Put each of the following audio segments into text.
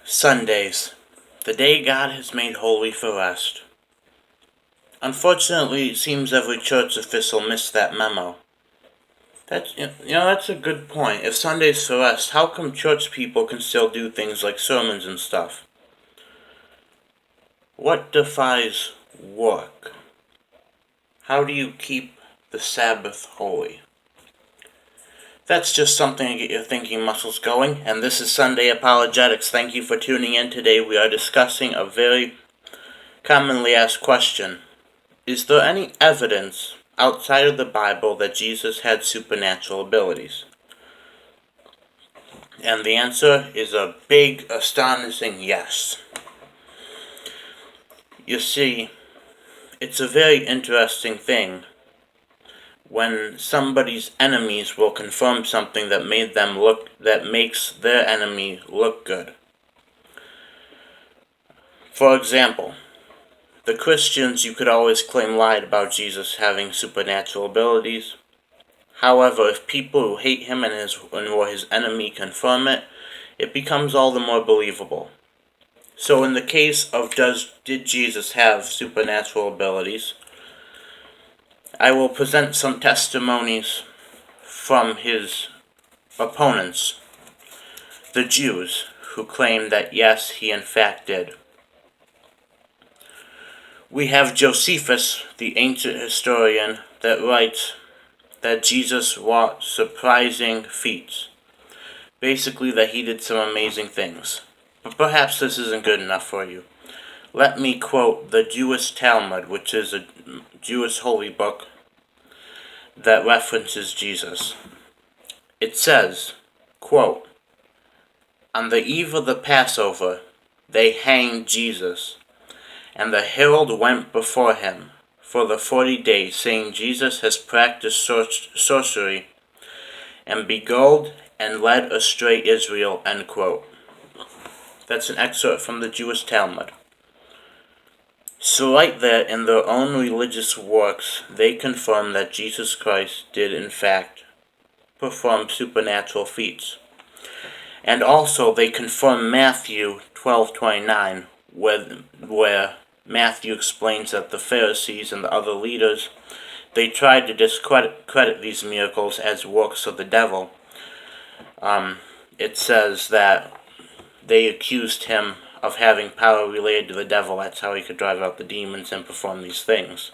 Sundays, the day God has made holy for rest. Unfortunately, it seems every church official missed that memo. That's a good point. If Sunday's for rest, how come church people can still do things like sermons and stuff? What defies work? How do you keep the Sabbath holy? That's just something to get your thinking muscles going, and this is Sunday Apologetics. Thank you for tuning in today. We are discussing a very commonly asked question. Is there any evidence outside of the Bible that Jesus had supernatural abilities? And the answer is a big, astonishing yes. You see, it's a very interesting thing when somebody's enemies will confirm something that makes their enemy look good. For example, the Christians you could always claim lied about Jesus having supernatural abilities. However, if people who hate him and or his enemy confirm it, it becomes all the more believable. So in the case of did Jesus have supernatural abilities, I will present some testimonies from his opponents, the Jews, who claim that yes, he in fact did. We have Josephus, the ancient historian, that writes that Jesus wrought surprising feats. Basically, that he did some amazing things. But perhaps this isn't good enough for you. Let me quote the Jewish Talmud, which is a Jewish holy book that references Jesus. It says, quote, "On the eve of the Passover, they hanged Jesus, and the herald went before him for the 40 days, saying Jesus has practiced sorcery and beguiled and led astray Israel," end quote. That's an excerpt from the Jewish Talmud. So right there, in their own religious works, they confirm that Jesus Christ did in fact perform supernatural feats. And also they confirm Matthew 12:29, where Matthew explains that the Pharisees and the other leaders, they tried to discredit these miracles as works of the devil. It says that they accused him of having power related to the devil. That's how he could drive out the demons and perform these things.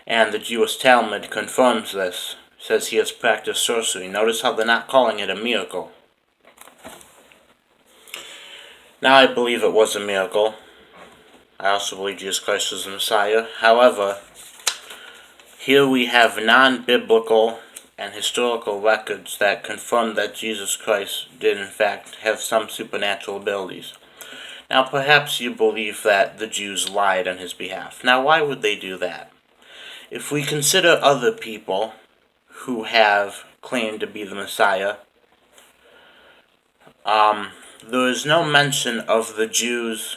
And the Jewish Talmud confirms this. Says he has practiced sorcery. Notice how they're not calling it a miracle. Now I believe it was a miracle. I also believe Jesus Christ was the Messiah. However, here we have non-biblical and historical records that confirm that Jesus Christ did in fact have some supernatural abilities. Now perhaps you believe that the Jews lied on his behalf. Now why would they do that? If we consider other people who have claimed to be the Messiah, there is no mention of the Jews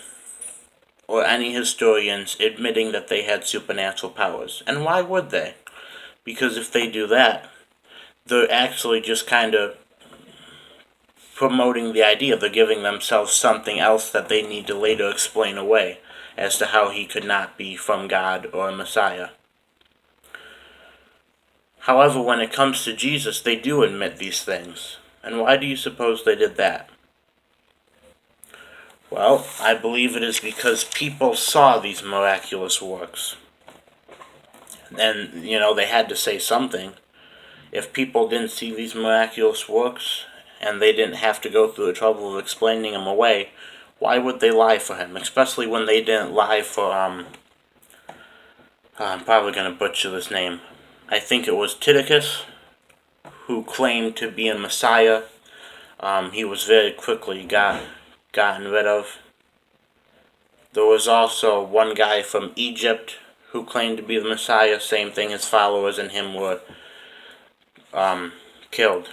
or any historians admitting that they had supernatural powers. And why would they? Because if they do that, they're actually just kind of promoting the idea. They're giving themselves something else that they need to later explain away as to how he could not be from God or a Messiah. However, when it comes to Jesus, they do admit these things. And why do you suppose they did that? Well, I believe it is because people saw these miraculous works. And, they had to say something. If people didn't see these miraculous works, and they didn't have to go through the trouble of explaining them away, why would they lie for him? Especially when they didn't lie for, I'm probably going to butcher this name. I think it was Titicus, who claimed to be a Messiah. He was very quickly gotten rid of. There was also one guy from Egypt who claimed to be the Messiah. Same thing, his followers and him were killed.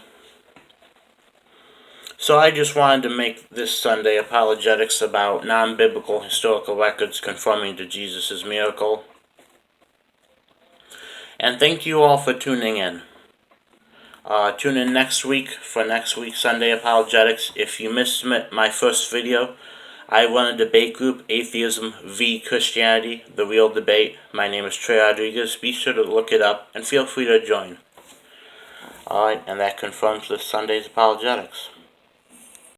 So I just wanted to make this Sunday Apologetics about non-biblical historical records confirming to Jesus' miracle. And thank you all for tuning in. Tune in next week for next week's Sunday Apologetics. If you missed my first video, I run a debate group, Atheism v. Christianity, The Real Debate. My name is Trey Rodriguez. Be sure to look it up and feel free to join. Alright, and that confirms this Sunday's Apologetics.